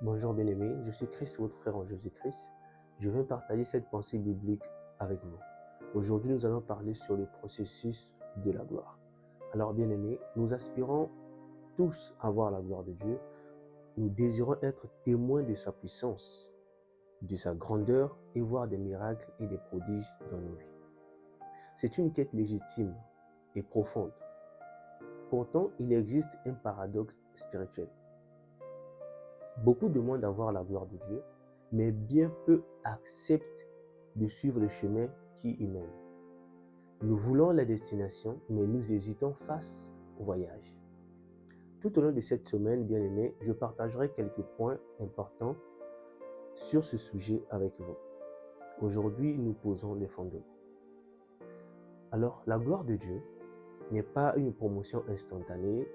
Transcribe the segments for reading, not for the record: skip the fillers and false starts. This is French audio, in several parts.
Bonjour bien-aimés, je suis Chris, votre frère en Jésus-Christ. Je viens partager cette pensée biblique avec vous. Aujourd'hui, nous allons parler sur le processus de la gloire. Alors bien-aimés, nous aspirons tous à voir la gloire de Dieu. Nous désirons être témoins de sa puissance, de sa grandeur et voir des miracles et des prodiges dans nos vies. C'est une quête légitime et profonde. Pourtant, il existe un paradoxe spirituel. Beaucoup demandent à voir la gloire de Dieu, mais bien peu acceptent de suivre le chemin qui y mène. Nous voulons la destination, mais nous hésitons face au voyage. Tout au long de cette semaine, bien-aimés, je partagerai quelques points importants sur ce sujet avec vous. Aujourd'hui, nous posons les fondements. Alors, la gloire de Dieu n'est pas une promotion instantanée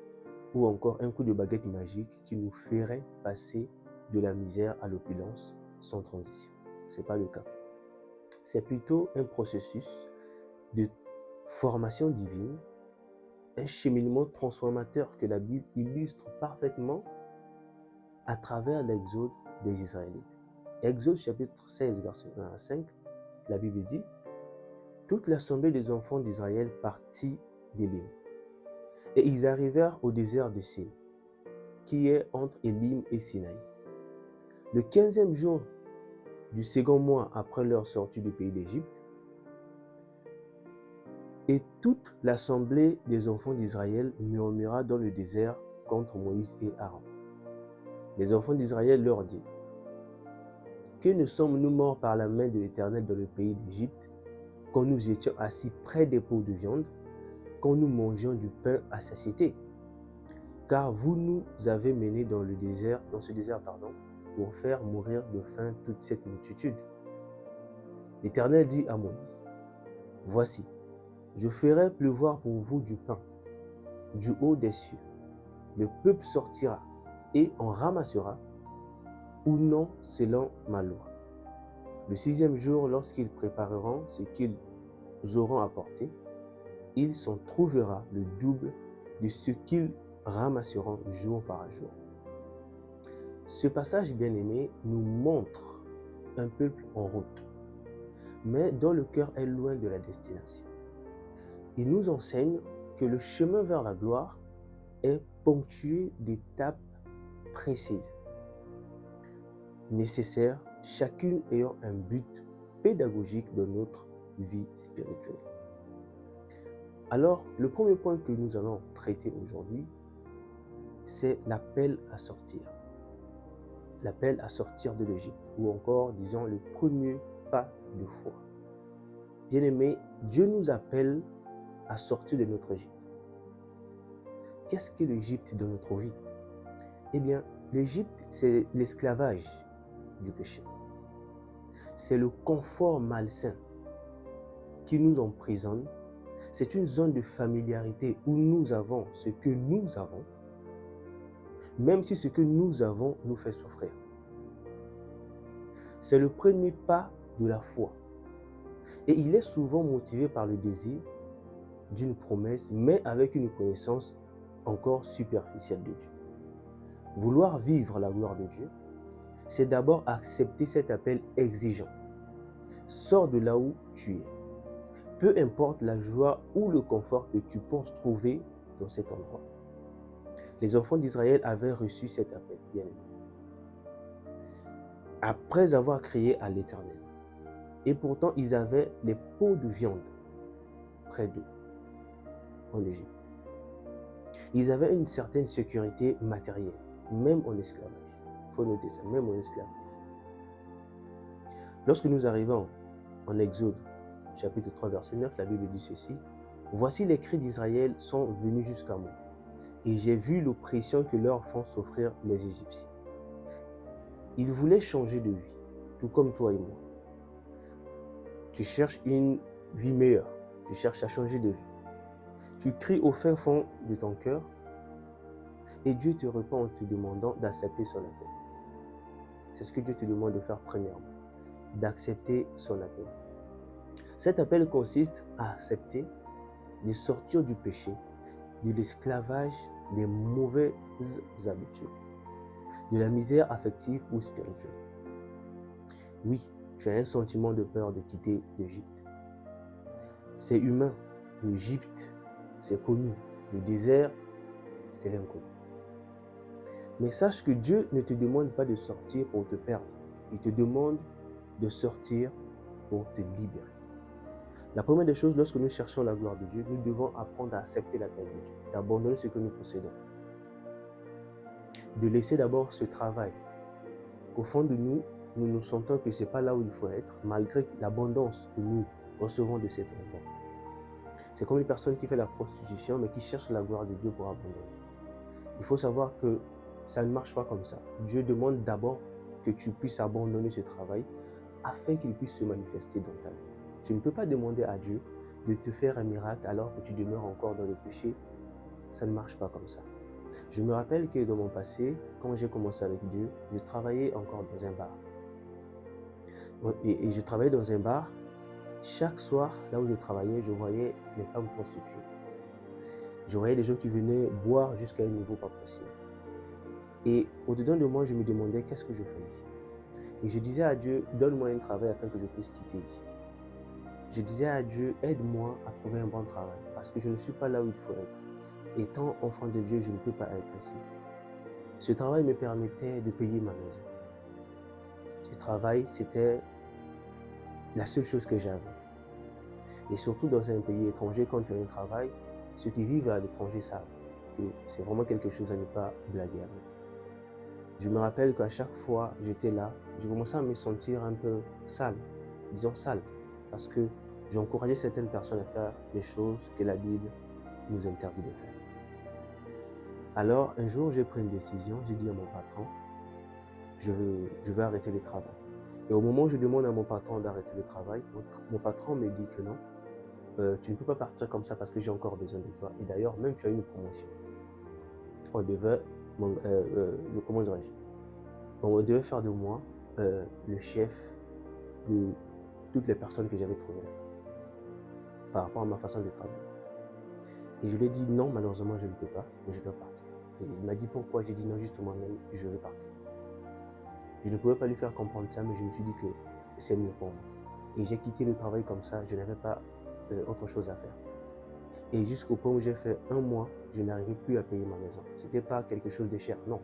ou encore un coup de baguette magique qui nous ferait passer de la misère à l'opulence sans transition. Ce n'est pas le cas. C'est plutôt un processus de formation divine, un cheminement transformateur que la Bible illustre parfaitement à travers l'exode des Israélites. Exode chapitre 16, verset 1 à 5, la Bible dit « Toute l'assemblée des enfants d'Israël partit d'Élim. Et ils arrivèrent au désert de Sin, qui est entre Élim et Sinaï. Le 15e jour du second mois après leur sortie du pays d'Égypte, et toute l'assemblée des enfants d'Israël murmura dans le désert contre Moïse et Aaron. Les enfants d'Israël leur dirent, « Que ne sommes-nous morts par la main de l'Éternel dans le pays d'Égypte, quand nous étions assis près des pots de viande, quand nous mangions du pain à satiété? Car vous nous avez menés dans ce désert, pour faire mourir de faim toute cette multitude. » L'Éternel dit à Moïse, « Voici, je ferai pleuvoir pour vous du pain, du haut des cieux. Le peuple sortira et en ramassera, ou non selon ma loi. Le 6e jour, lorsqu'ils prépareront ce qu'ils auront apporté, il s'en trouvera le double de ce qu'ils ramasseront jour par jour. » Ce passage bien-aimé nous montre un peuple en route, mais dont le cœur est loin de la destination. Il nous enseigne que le chemin vers la gloire est ponctué d'étapes précises, nécessaires, chacune ayant un but pédagogique dans notre vie spirituelle. Alors, le premier point que nous allons traiter aujourd'hui, c'est l'appel à sortir. L'appel à sortir de l'Égypte, ou encore, disons, le premier pas de foi. Bien-aimés, Dieu nous appelle à sortir de notre Égypte. Qu'est-ce que l'Égypte dans notre vie? Eh bien, l'Égypte, c'est l'esclavage du péché. C'est le confort malsain qui nous emprisonne. C'est une zone de familiarité où nous avons ce que nous avons, même si ce que nous avons nous fait souffrir. C'est le premier pas de la foi. Et il est souvent motivé par le désir d'une promesse, mais avec une connaissance encore superficielle de Dieu. Vouloir vivre la gloire de Dieu, c'est d'abord accepter cet appel exigeant. Sors de là où tu es. Peu importe la joie ou le confort que tu penses trouver dans cet endroit. Les enfants d'Israël avaient reçu cet appel, bien aimé, après avoir crié à l'Éternel. Et pourtant, ils avaient les pots de viande près d'eux, en Égypte. Ils avaient une certaine sécurité matérielle, même en esclavage. Il faut noter ça, même en esclavage. Lorsque nous arrivons en Exode, chapitre 3, verset 9, la Bible dit ceci, « Voici les cris d'Israël sont venus jusqu'à moi, et j'ai vu l'oppression que leur font souffrir les Égyptiens. Ils voulaient changer de vie, tout comme toi et moi. Tu cherches une vie meilleure, tu cherches à changer de vie. Tu cries au fin fond de ton cœur et Dieu te répond en te demandant d'accepter son appel. C'est ce que Dieu te demande de faire premièrement, d'accepter son appel. Cet appel consiste à accepter de sortir du péché, de l'esclavage, des mauvaises habitudes. de la misère affective ou spirituelle. Oui, tu as un sentiment de peur de quitter l'Égypte. C'est humain. L'Égypte, c'est connu. Le désert, c'est l'inconnu. Mais sache que Dieu ne te demande pas de sortir pour te perdre. Il te demande de sortir pour te libérer. La première des choses, lorsque nous cherchons la gloire de Dieu, nous devons apprendre à accepter la paix de Dieu, d'abandonner ce que nous possédons, de laisser d'abord ce travail, qu'au fond de nous, nous nous sentons que ce n'est pas là où il faut être, malgré l'abondance que nous recevons de cet endroit. C'est comme une personne qui fait la prostitution, mais qui cherche la gloire de Dieu pour abandonner. Il faut savoir que ça ne marche pas comme ça. Dieu demande d'abord que tu puisses abandonner ce travail afin qu'il puisse se manifester dans ta vie. Tu ne peux pas demander à Dieu de te faire un miracle alors que tu demeures encore dans le péché. Ça ne marche pas comme ça. Je me rappelle que dans mon passé, quand j'ai commencé avec Dieu, je travaillais encore dans un bar. Et je travaillais dans un bar. Chaque soir, là où je travaillais, je voyais les femmes prostituées. Je voyais des gens qui venaient boire jusqu'à un niveau pas possible. Et au-dedans de moi, je me demandais qu'est-ce que je fais ici. Et je disais à Dieu, donne-moi un travail afin que je puisse quitter ici. Je disais à Dieu, aide-moi à trouver un bon travail parce que je ne suis pas là où il faut être. Étant enfant de Dieu, je ne peux pas être ici. Ce travail me permettait de payer ma maison. Ce travail, c'était la seule chose que j'avais. Et surtout dans un pays étranger, quand tu as un travail, ceux qui vivent à l'étranger savent que c'est vraiment quelque chose à ne pas blaguer avec. Je me rappelle qu'à chaque fois j'étais là, je commençais à me sentir un peu sale, disons sale, parce que j'encourageais certaines personnes à faire des choses que la Bible nous interdit de faire. Alors un jour j'ai pris une décision, j'ai dit à mon patron, je vais arrêter le travail. Et au moment où je demande à mon patron d'arrêter le travail, mon patron me dit que non, tu ne peux pas partir comme ça parce que j'ai encore besoin de toi. Et d'ailleurs, même tu as une promotion. On devait, comment dirais-je, on devait faire de moi le chef de toutes les personnes que j'avais trouvées là, par rapport à ma façon de travailler. Et je lui ai dit non, malheureusement, je ne peux pas, mais je dois partir. Et il m'a dit pourquoi. J'ai dit non, juste moi-même, je veux partir. Je ne pouvais pas lui faire comprendre ça, mais je me suis dit que c'est mieux pour moi. Et j'ai quitté le travail comme ça, je n'avais pas autre chose à faire. Et jusqu'au point où j'ai fait un mois, je n'arrivais plus à payer ma maison. Ce n'était pas quelque chose de cher, non.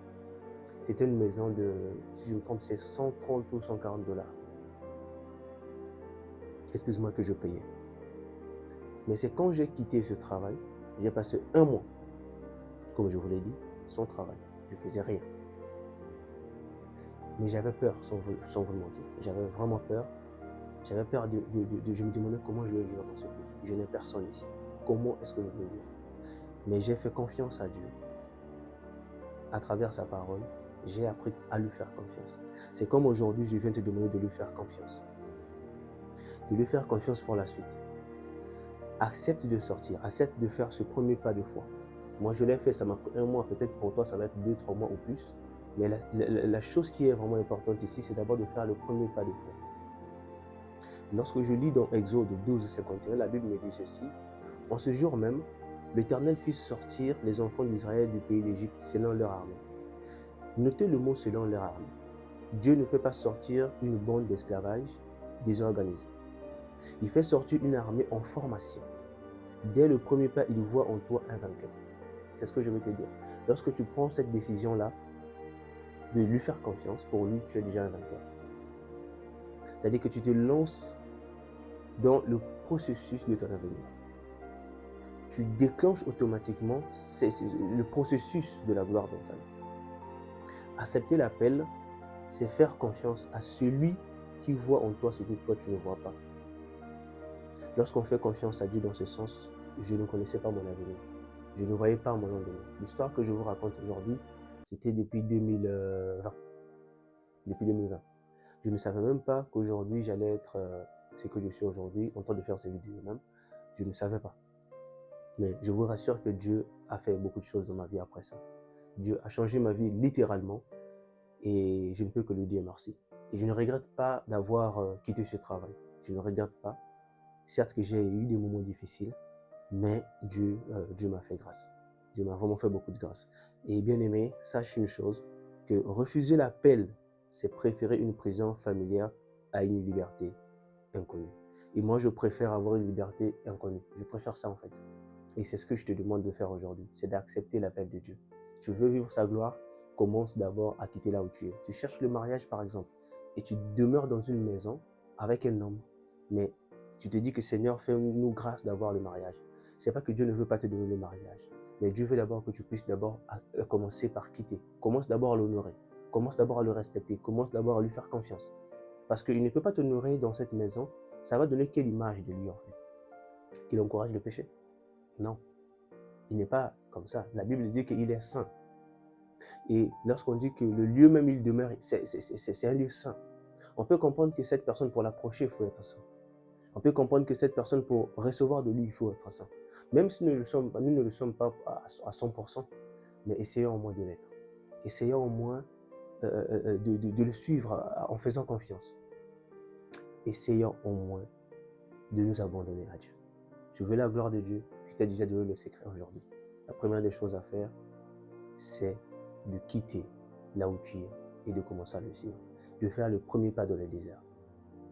C'était une maison de, si je me trompe, c'est 130 ou 140 $. Excuse-moi que je payais. Mais c'est quand j'ai quitté ce travail, j'ai passé un mois, comme je vous l'ai dit, sans travail. Je ne faisais rien. Mais j'avais peur, sans vous le mentir. J'avais vraiment peur. J'avais peur je me demandais comment je vais vivre dans ce pays. Je n'ai personne ici. Comment est-ce que je vais vivre? Mais j'ai fait confiance à Dieu. À travers sa parole, j'ai appris à lui faire confiance. C'est comme aujourd'hui, je viens te demander de lui faire confiance. De lui faire confiance pour la suite. Accepte de sortir, accepte de faire ce premier pas de foi. Moi, je l'ai fait, ça m'a pris un mois, peut-être pour toi, ça va être 2-3 mois ou plus. Mais la chose qui est vraiment importante ici, c'est d'abord de faire le premier pas de foi. Lorsque je lis dans Exode 12:51, la Bible me dit ceci. En ce jour même, l'Éternel fit sortir les enfants d'Israël du pays d'Égypte selon leur armée. Notez le mot selon leur armée. Dieu ne fait pas sortir une bande d'esclavage désorganisée. Il fait sortir une armée en formation. Dès le premier pas, il voit en toi un vainqueur. C'est ce que je veux te dire. Lorsque tu prends cette décision-là, de lui faire confiance, pour lui, tu es déjà un vainqueur. C'est-à-dire que tu te lances dans le processus de ton avenir. Tu déclenches automatiquement le processus de la gloire dans ta vie. Accepter l'appel, c'est faire confiance à celui qui voit en toi ce que toi tu ne vois pas. Lorsqu'on fait confiance à Dieu dans ce sens, je ne connaissais pas mon avenir. Je ne voyais pas mon lendemain. L'histoire que je vous raconte aujourd'hui, c'était depuis 2020. Depuis 2020. Je ne savais même pas qu'aujourd'hui j'allais être ce que je suis aujourd'hui, en train de faire ces vidéos même. Je ne savais pas. Mais je vous rassure que Dieu a fait beaucoup de choses dans ma vie après ça. Dieu a changé ma vie littéralement et je ne peux que lui dire merci. Et je ne regrette pas d'avoir quitté ce travail. Je ne regrette pas. Certes que j'ai eu des moments difficiles, mais Dieu m'a fait grâce. Dieu m'a vraiment fait beaucoup de grâce. Et bien aimé, sache une chose, que refuser l'appel, c'est préférer une prison familière à une liberté inconnue. Et moi, je préfère avoir une liberté inconnue. Je préfère ça en fait. Et c'est ce que je te demande de faire aujourd'hui, c'est d'accepter l'appel de Dieu. Tu veux vivre sa gloire, commence d'abord à quitter là où tu es. Tu cherches le mariage par exemple, et tu demeures dans une maison avec un homme, mais tu te dis que Seigneur, fais-nous grâce d'avoir le mariage. C'est pas que Dieu ne veut pas te donner le mariage, mais Dieu veut d'abord que tu puisses d'abord commencer par quitter. Commence d'abord à l'honorer, commence d'abord à le respecter, commence d'abord à lui faire confiance. Parce qu'il ne peut pas t'honorer dans cette maison, ça va donner quelle image de lui en fait? Qu'il encourage le péché? Non, il n'est pas comme ça. La Bible dit qu'il est saint. Et lorsqu'on dit que le lieu même il demeure, c'est un lieu saint. On peut comprendre que cette personne, pour l'approcher, il faut être saint. On peut comprendre que cette personne, pour recevoir de lui, il faut être saint. Même si nous ne le sommes pas à 100%, mais essayons au moins de l'être. Essayons au moins de le suivre en faisant confiance. Essayons au moins de nous abandonner à Dieu. Tu veux la gloire de Dieu? Je t'ai déjà donné le secret aujourd'hui. La première des choses à faire, c'est de quitter là où tu es et de commencer à le suivre. De faire le premier pas dans le désert.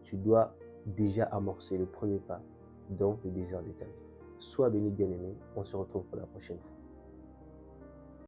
Tu dois déjà amorcer le premier pas dans le désert de ta vie. Sois béni, bien-aimé. On se retrouve pour la prochaine fois.